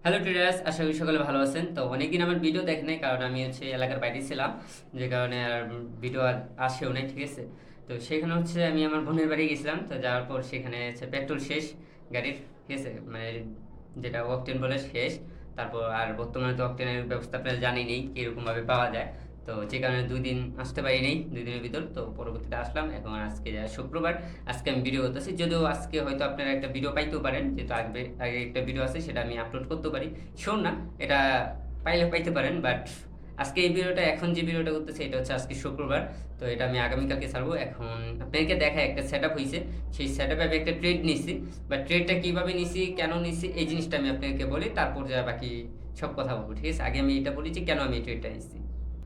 Hello traders, আশা করি সকলে ভালো আছেন। তো অনেকদিন আমার ভিডিও দেখে নাই, কারণ আমি এলাকার বাইরে ছিলাম, যে কারণে আর ভিডিও আর আসেও নাই, ঠিক আছে। তো সেখানে আমি আমার বোনের বাড়ি গেছিলাম। তো যাওয়ার পর সেখানে পেট্রোল শেষ গাড়ির, ঠিক আছে, মানে যেটা অকটেন বলে শেষ। তারপর আর বর্তমানে তো অকটেনের ব্যবস্থা আপনারা জানেনই কীরকমভাবে পাওয়া যায়। তো যে কারণে 2 দিন আসতে পারি নেই, 2 দিনের ভিতর। তো পরবর্তীতে আসলাম, এখন আজকে যা শুক্রবার, আজকে আমি ভিডিও করতেছি। যদিও আজকে হয়তো আপনারা একটা ভিডিও পাইতেও পারেন, যেহেতু আগে একটা ভিডিও আছে, সেটা আমি আপলোড করতে পারি। শোন না, এটা পাইলে পাইতে পারেন, বাট আজকে এই ভিডিওটা, এখন যে ভিডিওটা করতেছি, এটা আজকে শুক্রবার। তো এটা আমি আগামীকালকে ছাড়বো। এখন আপনাদেরকে দেখায় একটা সেট আপ হয়েছে, সেই সেট আপে আমি একটা ট্রেড নিছি। বাট ট্রেডটা কীভাবে নিছি, কেন নিছি, এই জিনিসটা আমি আপনাদেরকে বলি, তারপর যা বাকি সব কথা বলবো, ঠিক আছে। আগে আমি এটা বলি যে কেন আমি এই ট্রেডটা নিছি।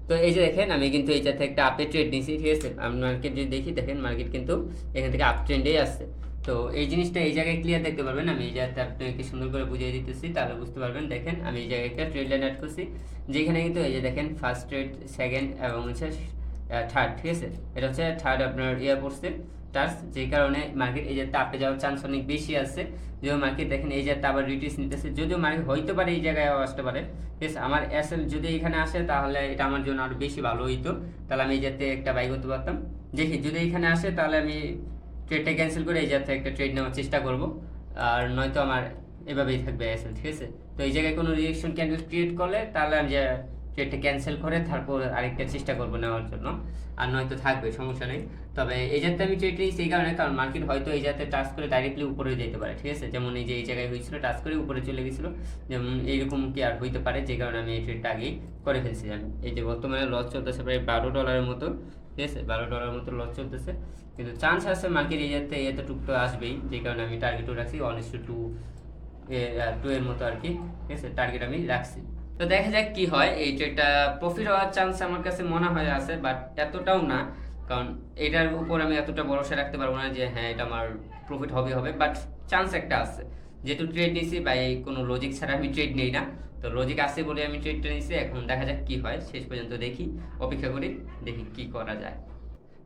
তো এই যে দেখেন, আমি কিন্তু এইটা থেকে একটা আপে ট্রেড নিয়েছি, ঠিক আছে। আমি মার্কেট যদি দেখি, দেখেন মার্কেট কিন্তু এখান থেকে আপ ট্রেন্ডেই আসছে। তো এই জিনিসটা এই জায়গায় ক্লিয়ার দেখতে পারবেন। আমি এই জায়গাতে আপনাকে সুন্দর করে বুঝিয়ে দিতেছি, তাহলে বুঝতে পারবেন। দেখেন আমি এই জায়গায় একটা ট্রেড লাইন অ্যাড করছি, যেখানে কিন্তু এই যে দেখেন ফার্স্ট ট্রেড, সেকেন্ড এবং থার্ড, ঠিক আছে। এটা থার্ড আপনার পড়ছে টার্স, যেই কারণে মার্কেট এই জায়গাতে আপে যাওয়ার চান্স অনেক বেশি আছে। যদিও মার্কেট দেখেন এই জায়গাতে আবার রিটিস নিতেছে, যদিও মার্কেট হইতে পারে এই জায়গায় আসতে পারে, ঠিক আছে। আমার এসএল যদি এখানে আসে, তাহলে এটা আমার জন্য আরও বেশি ভালো হইতো, তাহলে আমি এই জায়গাতে একটা বাই করতে পারতাম। দেখি যদি এখানে আসে, তাহলে আমি ট্রেডটা ক্যান্সেল করে এই জায়গাতে একটা ট্রেড নেওয়ার চেষ্টা করব। আর নয়তো আমার এভাবেই থাকবে এসএল, ঠিক আছে। তো এই জায়গায় কোনো রিয়েকশন ক্যান্ডেল ক্রিয়েট করলে, তাহলে আমি যে ট্রেডটা ক্যান্সেল করে তারপর আরেকটা চেষ্টা করবো নেওয়ার জন্য, আর নয়তো থাকবে, সমস্যা নেই। তবে এই যাতে আমি ট্রেড নিয়েছি এই কারণে, কারণ মার্কেট হয়তো এই যাতে টাচ করে ডাইরেক্টলি উপরে যেতে পারে, ঠিক আছে। যেমন এই যে এই জায়গায় হয়েছিল, টাচ করে উপরে চলে গেছিলো, যেমন এইরকম কি আর হইতে পারে, যে কারণে আমি এই ট্রেডটা আগেই করে ফেলছি। আমি এই যে বর্তমানে লস চলতেছে প্রায় $12 মতো, ঠিক আছে, $12 মতো লস চলতেছে, কিন্তু চান্স আছে মার্কেট এই যাতে এতটুকু তো আসবেই, যে কারণে আমি টার্গেটও রাখছি 1:2, 2 এর মতো আর কি, ঠিক আছে, টার্গেট আমি রাখছি। তো দেখা যাক কি হয়। এই ট্রেডটা প্রফিট হওয়ার চান্স আমার কাছে মনে হয় আছে, বাট এতটাও না, কারণ এটার উপর আমি এতটা ভরসা রাখতে পারবো না যে হ্যাঁ এটা আমার প্রফিট হবে, বাট চান্স একটা আছে। যেহেতু ট্রেড নিয়েছি, বা এই কোনো লজিক ছাড়া আমি ট্রেড নেই না, তো লজিক আছে বলে আমি ট্রেডটা নিয়েছি। এখন দেখা যাক কি হয়, শেষ পর্যন্ত দেখি, অপেক্ষা করি, দেখি কি করা যায়।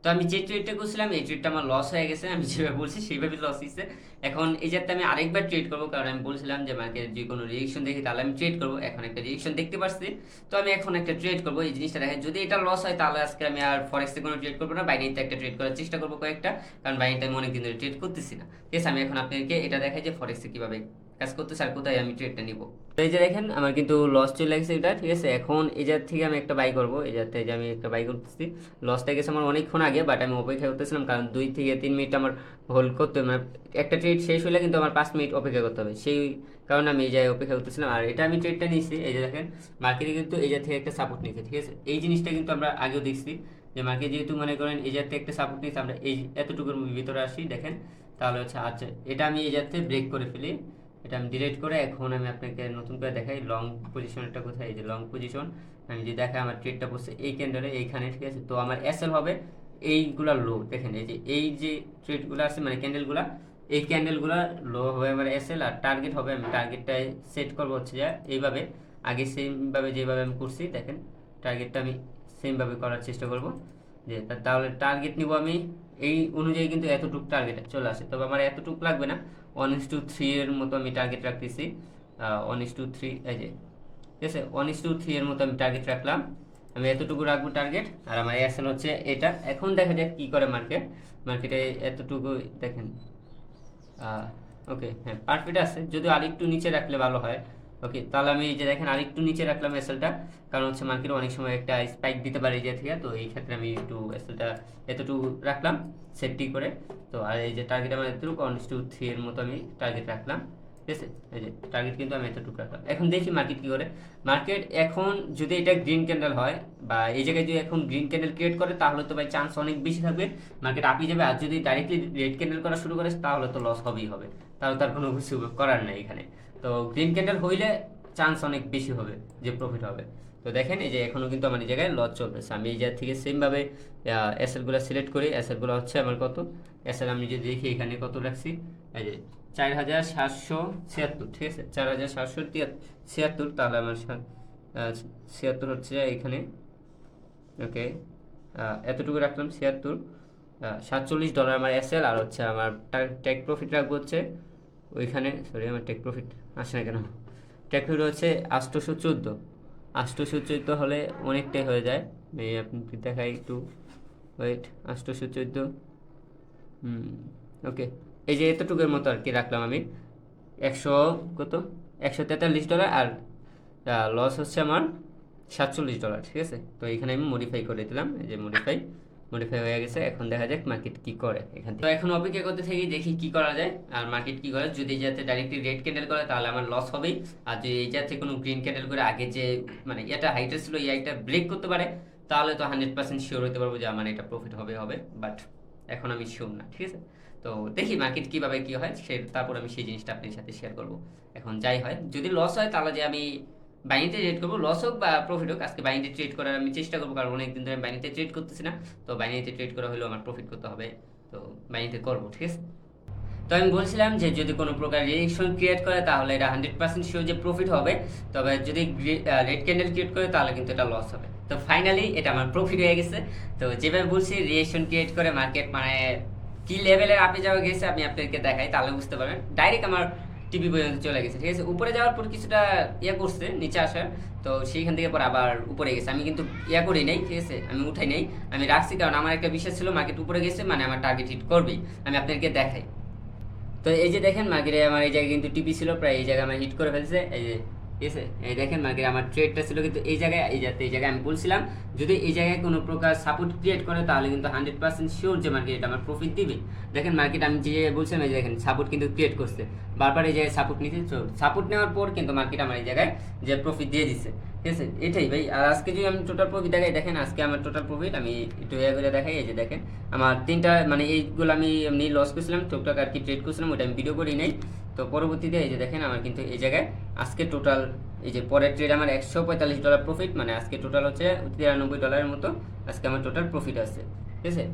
তো আমি যে ট্রেডটা করছিলাম, এই ট্রেডটা আমার লস হয়ে গেছে, আমি যেভাবে বলছি সেইভাবে লস হয়েছে। এখন এই যাতে আমি আরেকবার ট্রেড করবো, কারণ আমি বলছিলাম যে মার্কেট যে কোনো রিয়েকশন দেখি তাহলে আমি ট্রেড করবো। এখন একটা রিয়েকশন দেখতে পাচ্ছি, তো আমি এখন একটা ট্রেড করবো। এই জিনিসটা দেখেন, যদি এটা লস হয়, তাহলে আজকে আমি আর ফরেক্সে কোনো ট্রেড করবো না, বাইনারিতে একটা ট্রেড করার চেষ্টা করবো কয়েকটা, কারণ বাইনারিতে আমি অনেকদিন ধরে ট্রেড করতেছি না, ঠিক আছে। আমি এখন আপনাদেরকে এটা দেখাই যে ফরেক্সে কীভাবে কাজ করতেছে আর কোথায় আমি ট্রেডটা নিব। তো এই যে দেখেন, আমার কিন্তু লস চলে গেছে এটা, ঠিক আছে। এখন এই জায়গা থেকে আমি একটা বাই করবো, এই জায়গা থেকে আমি একটা বাই করতেছি। লসটা গেছে আমার অনেকক্ষণ আগে, বাট আমি অপেক্ষা করতেছিলাম, কারণ 2 থেকে 3 মিনিট আমার হোল্ড করতে হবে, মানে একটা ট্রেড শেষ হলে কিন্তু আমার 5 মিনিট অপেক্ষা করতে হবে, সেই কারণে আমি এই জায়গায় অপেক্ষা করতেছিলাম। আর এটা আমি ট্রেডটা নিয়েছি, এই যে দেখেন মার্কেটে কিন্তু এই জায়গা থেকে একটা সাপোর্ট নিয়েছে, ঠিক আছে। এই জিনিসটা কিন্তু আমরা আগেও দেখছি, যে মার্কেট যেহেতু মনে করেন এই জায়গা থেকে একটা সাপোর্ট নিয়েছে, আমরা এই এতটুকুর ভিতরে আসি, দেখেন, তাহলে আচ্ছা, এটা আমি এই জায়গা থেকে ব্রেক করে ফেলি, এটা আমি ডিলিট করে এখন আমি আপনাকে নতুন করে দেখাই লং পজিশনটা কোথায়। এই যে লং পজিশন আমি যে দেখাই, আমার ট্রেডটা বসছে এই ক্যান্ডেলে এইখানে, ঠিক আছে। তো আমার এসএল হবে এইগুলা লো, দেখেন এই যে ট্রেডগুলো আছে, মানে ক্যান্ডেলগুলা, এই ক্যান্ডেলগুলা লো হবে আমার এসএল, আর টার্গেট হবে, আমি টার্গেটটাই সেট করবো যে এইভাবে, আগে সেমভাবে যেভাবে আমি করছি, দেখেন টার্গেটটা আমি সেমভাবে করার চেষ্টা করব, যে তাহলে টার্গেট নিব আমি এই অনুযায়ী, কিন্তু এতটুকু টার্গেট চলে আসে। তবে আমার এতটুকু লাগবে না, 1:3 এর মতো আমি টার্গেট রাখতেছি, 1:3, এই যে, ঠিক আছে, 1:3 এর মতো আমি টার্গেট রাখলাম। আমি এতটুকু রাখবো টার্গেট, আর আমার এসএল এটা। এখন দেখা যাক কি করে মার্কেটে এতটুকু দেখেন, ওকে, হ্যাঁ, পারফেক্ট আছে, যদিও আরেকটু নিচে রাখলে ভালো হয়। ওকে, তাহলে আমি এই যে দেখেন আরেকটু নিচে রাখলাম এসএলটা, কারণ মার্কেটে অনেক সময় একটা স্পাইক দিতে পারে এই যে থেকে, তো এই ক্ষেত্রে আমি একটু এসএলটা এতটুকু রাখলাম সেফটি করে। তো আর এই যে টার্গেট আমার এতটুকু 1:3 এর মতো আমি টার্গেট রাখলাম, ঠিক আছে। এই যে টার্গেট কিন্তু আমি এতটুকু রাখলাম। এখন দেখি মার্কেট কী করে। মার্কেট এখন যদি এটা গ্রিন ক্যান্ডেল হয়, বা এই জায়গায় যদি এখন গ্রিন ক্যান্ডেল ক্রিয়েট করে, তাহলে তো ভাই চান্স অনেক বেশি থাকবে, মার্কেট আপই যাবে। আর যদি ডাইরেক্টলি রেড ক্যান্ডেল করা শুরু করে, তাহলে তো লস হবেই হবে, তাহলে তার কোনো কিছু করার নেই এখানে। তো গ্রিন ক্যান্ডেল হইলে চান্স অনেক বেশি হবে যে প্রফিট হবে। তো দেখেন এই যে এখনও কিন্তু আমার এই জায়গায় লস চলতেছে। আমি এই জায়গা থেকে সেমভাবে এসএলগুলো সিলেক্ট করি। এসএলগুলো আমার কত, এসএল আমি যদি দেখি এখানে কত রাখছি, এই যে 4,776, ঠিক আছে, 4,776, তাহলে আমার 76 এখানে, ওকে, এতটুকু রাখলাম 76, $47 আমার এসএল, আর আমার টেক প্রফিট রাখবো ওইখানে, সরি আমার টেক প্রফিট আসে না কেন, ট্র্যাক ফিট হচ্ছে 814 হলে অনেকটাই হয়ে যায়। এই আপনি দেখাই একটু, ওয়েট, 814, ওকে, এই যে এতটুকুর মতো আর কি রাখলাম আমি। 100 কত, $143, আর লস হচ্ছে আমার $47, ঠিক আছে। তো এখানে আমি মডিফাই করে দিলাম, এই যে মডিফাই হয়ে গেছে। এখন দেখা যাক মার্কেট কি করে এখান থেকে। তো এখন অপেক্ষা করতে থাকি, দেখি কি করা যায় আর মার্কেট কি করে। যদি যাতে ডাইরেক্টলি রেড ক্যান্ডেল করে তাহলে আমার লস হবেই, আর যদি এই যাতে কোনো গ্রিন ক্যান্ডেল করে আগে যে মানে এটা হাইটে ছিল এই হাইটটা ব্রেক করতে পারে তাহলে তো 100% শিওর হতে পারবো যে আমার এটা প্রফিট হবে। বাট এখন আমি শিওর না, ঠিক আছে। তো দেখি মার্কেট কীভাবে কী হয়, তারপর আমি সেই জিনিসটা আপনার সাথে শেয়ার করব। এখন যাই হয়, যদি লস হয় তাহলে যে আমি বাইনিতে ট্রেড করবো, লস হোক বা প্রফিট হোক, আজকে বাইনিতে ট্রেড করার আমি চেষ্টা করবো, কারণ অনেকদিন ধরে আমি বাইনিতে ট্রেড করতেছি না। তো বাইনিতে ট্রেড করা হলেও আমার প্রফিট করতে হবে, তো বাইনিতে করবো, ঠিক আছে। তো আমি বলছিলাম যে যদি কোনো প্রকার রিয়েকশন ক্রিয়েট করে তাহলে এটা 100% শিওর যে প্রফিট হবে, তবে যদি রেড ক্যান্ডেল ক্রিয়েট করে তাহলে কিন্তু এটা লস হবে। তো ফাইনালি এটা আমার প্রফিট হয়ে গেছে। তো যেভাবে বলছি রিয়েকশন ক্রিয়েট করে মার্কেট মানে কি লেভেলের আপে যাওয়া গেছে আমি আপনাদেরকে দেখাই, তাহলে বুঝতে পারবেন। ডাইরেক্ট আমার টিভি পর্যন্ত চলে গেছে, ঠিক আছে। উপরে যাওয়ার পর কিছুটা করছে নিচে আসার, তো সেইখান থেকে পর আবার উপরে গেছে। আমি কিন্তু করি নাই, ঠিক আছে, আমি উঠাই নাই, আমি রাখছি, কারণ আমার একটা বিশ্বাস ছিল মার্কেট উপরে গেছে মানে আমার টার্গেট হিট করবেই। আমি আপনাদেরকে দেখাই। তো এই যে দেখেন মার্কেটে আমার এই জায়গায় কিন্তু টিপি ছিল, প্রায় এই জায়গায় আমার হিট করে ফেলছে, এই যে, ঠিক আছে। এই দেখেন মার্কেটে আমার ট্রেডটা ছিল কিন্তু এই জায়গায়, এই জায়গায় আমি বলছিলাম যদি এই জায়গায় কোনো প্রকার সাপোর্ট ক্রিয়েট করে তাহলে কিন্তু 100% শিওর যে মার্কেট এটা আমার প্রফিট দিবে। দেখেন মার্কেট আমি যে বলছিলাম এই দেখেন সাপোর্ট কিন্তু ক্রিয়েট করছে, বারবার এই জায়গায় সাপোর্ট নিতে, সাপোর্ট নেওয়ার পর কিন্তু মার্কেট আমার এই জায়গায় যে প্রফিট দিয়ে দিচ্ছে, ঠিক আছে। এটাই ভাই। আর আজকে যদি আমি টোটাল প্রফিট দেখাই, দেখেন আজকে আমার টোটাল প্রফিট আমি একটু করে দেখাই। এই যে দেখেন আমার তিনটা মানে এইগুলো আমি এমনি লস করছিলাম, টুকটাক আর কি ট্রেড করছিলাম, ওটা আমি ভিডিও করি নাই। তো পরবর্তীতে এই যে দেখেন আমার কিন্তু এই জায়গায় আজকে টোটাল এই যে পরের ট্রেড আমার $145 প্রফিট, মানে আজকে টোটাল হচ্ছে $93 মতো আজকে আমার টোটাল প্রফিট আছে, ঠিক আছে।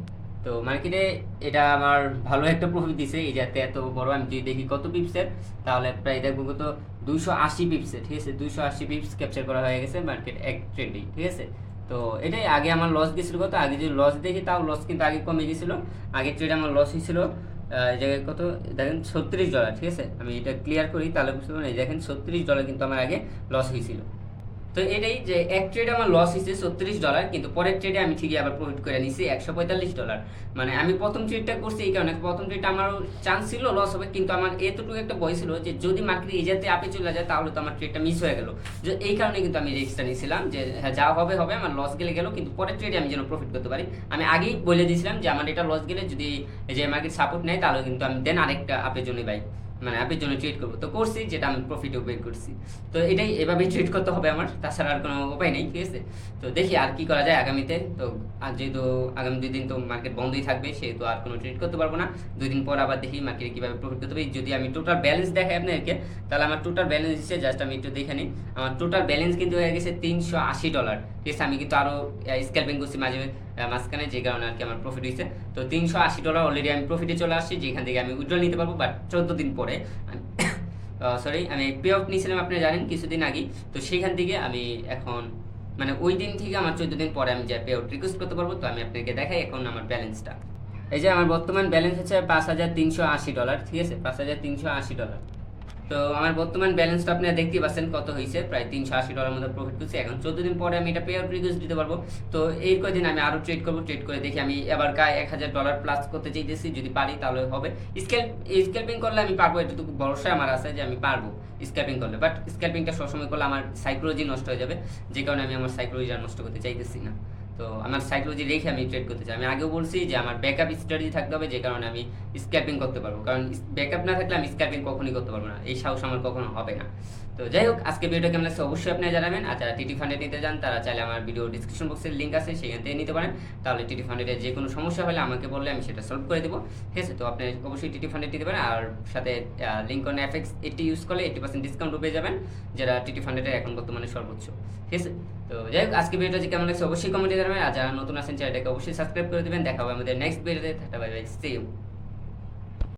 তো মার্কেটে এটা আমার ভালো একটা প্রফিট দিছে, এই যাতে এত বড়। আমি যদি দেখি কত পিপসের, তাহলে প্রায় দেখবো কত 280 পিপসে, ঠিক আছে। 280 পিপস ক্যাপচার করা হয়ে গেছে মার্কেট এক ট্রেডেই, ঠিক আছে। তো এটাই আগে আমার লস গেছিলো কত, আগে যদি লস দেখি তাও লস কিন্তু আগে কমে গেছিলো। আগে ট্রেড আমার লস হয়েছিল এই জায়গায় কত দেখেন $36, ঠিক আছে। আমি এটা ক্লিয়ার করি তাহলে বুঝতে পারবেন। এই দেখেন $36 কিন্তু আমার আগে লস হয়েছিল। তো এটাই যে এক ট্রেডে আমার লস হয়েছে $36, কিন্তু পরের ট্রেডে আমি ঠিকই আবার প্রফিট করে নিছি $145। মানে আমি প্রথম ট্রেডটা করছি এই কারণে, প্রথম ট্রেডটা আমারও চান্স ছিল লস হবে, কিন্তু আমার এতটুকু একটা ভয় ছিল যে যদি মার্কেটে এই যাতে আপে চলে যায় তাহলে তো আমার ট্রেডটা মিস হয়ে গেল। যে এই কারণে কিন্তু আমি রিস্কটা নিয়েছিলাম যে হ্যাঁ যা হবে হবে, আমার লস গেলে গেল, কিন্তু পরের ট্রেডে আমি যেন প্রফিট করতে পারি। আমি আগেই বলে দিয়েছিলাম যে আমার এটা লস গেলে যদি যে মার্কেট সাপোর্ট নেয় তাহলে কিন্তু আমি দেন আরেকটা আপের জন্য বাই মানে অ্যাপের জন্য ট্রেড করবো। তো করছি, যেটা আমি প্রফিটও বের করছি। তো এটাই এভাবেই ট্রেড করতে হবে আমার, তাছাড়া আর কোনো উপায় নেই, ঠিক আছে। তো দেখি আর কি করা যায় আগামীতে। তো আর যেহেতু আগামী 2 দিন তো মার্কেট বন্ধই থাকবে, সেহেতু আর কোনো ট্রেড করতে পারবো না। 2 দিন পর আবার দেখি মার্কেটে কীভাবে প্রফিট করতে পারি। যদি আমি টোটাল ব্যালেন্স দেখাই আপনাদেরকে, তাহলে আমার টোটাল ব্যালেন্স হিসেবে জাস্ট আমি একটু দেখে নিই। আমার টোটাল ব্যালেন্স কিন্তু হয়ে গেছে $380, ঠিক আছে। আমি কিন্তু আরও স্ক্যালপিং করছি মাঝখানে, যে কারণে আর কি আমার প্রফিট হয়েছে। তো $380 অলরেডি আমি প্রফিটে চলে আসছি, যেখান থেকে আমি উইথড্রল নিতে পারবো, বাট 14 দিন পরে। সরি, আমি পে অফ নিয়েছিলাম আপনারা জানেন কিছুদিন আগে। তো সেইখান থেকে আমি এখন মানে ওই দিন থেকে আমার 14 দিন পরে আমি যে পে আউট রিকোয়েস্ট করতে পারবো। তো আমি আপনাকে দেখাই এখন আমার ব্যালেন্সটা। এই যে আমার বর্তমান ব্যালেন্স হচ্ছে $5380, ঠিক আছে, $5380। তো আমার বর্তমান ব্যালেন্সটা আপনারা দেখতেই পাচ্ছেন কত হয়েছে, প্রায় $380 মতো প্রফিট করছি। এখন 14 দিন পরে আমি এটা পে আউট রিকোয়েস্ট দিতে পারবো। তো এই কয়দিন আমি আরও ট্রেড করবো, ট্রেড করে দেখি আমি এবার $1000 প্লাস করতে চাইতেছি, যদি পারি তাহলে হবে। স্ক্যাল্পিং করলে আমি পারবো, এটুকু ভরসা আমার আছে যে আমি পারবো স্ক্যাল্পিং করলে। বাট স্ক্যাল্পিংটা সবসময় করলে আমার সাইকোলজি নষ্ট হয়ে যাবে, যে কারণে আমি আমার সাইকোলজি আর নষ্ট করতে চাইতেছি না। তো আমার সাইকোলজি রেখে আমি ট্রেড করতে চাই। আমি আগেও বলছি যে আমার ব্যাকআপ স্ট্র্যাটেজি থাকতে হবে, যে কারণে আমি স্ক্যাল্পিং করতে পারবো, কারণ ব্যাকআপ না থাকলে আমি স্ক্যাল্পিং কখনই করতে পারবো না, এই সাহস আমার কখনো হবে না। তো যাই হোক, আজকে ভিডিওটা কেমন লাগছে অবশ্যই আপনারা জানাবেন। আর যারা টিটি ফান্ডে নিতে চান তারা চাইলে আমার ভিডিও ডিসক্রিপশন বক্সের লিঙ্ক আছে, সেখান থেকে নিতে পারেন। তাহলে টিটি ফান্ডের যে কোনো সমস্যা হলে আমাকে বললে আমি সেটা সলভ করে দেবো, ঠিক আছে। তো আপনি অবশ্যই টিটি ফান্ডে নিতে পারেন, আর সাথে লিঙ্কন FX এটি ইউজ করলে 80% ডিসকাউন্টও পেয়ে যাবেন, যেটা টিটি ফান্ডের এখন বর্তমানে সর্বোচ্চ, ঠিক আছে। তো যাই হোক, আজকে ভিডিওটা যে কেমন লাগছে অবশ্যই কমেন্টে জানাবেন। আর যারা নতুন আছেন চ্যানেলটাকে অবশ্যই সাবস্ক্রাইব করে দেবেন। দেখা হবে আমাদের নেক্সট ভিডিওতে। Tata, bye bye, see you.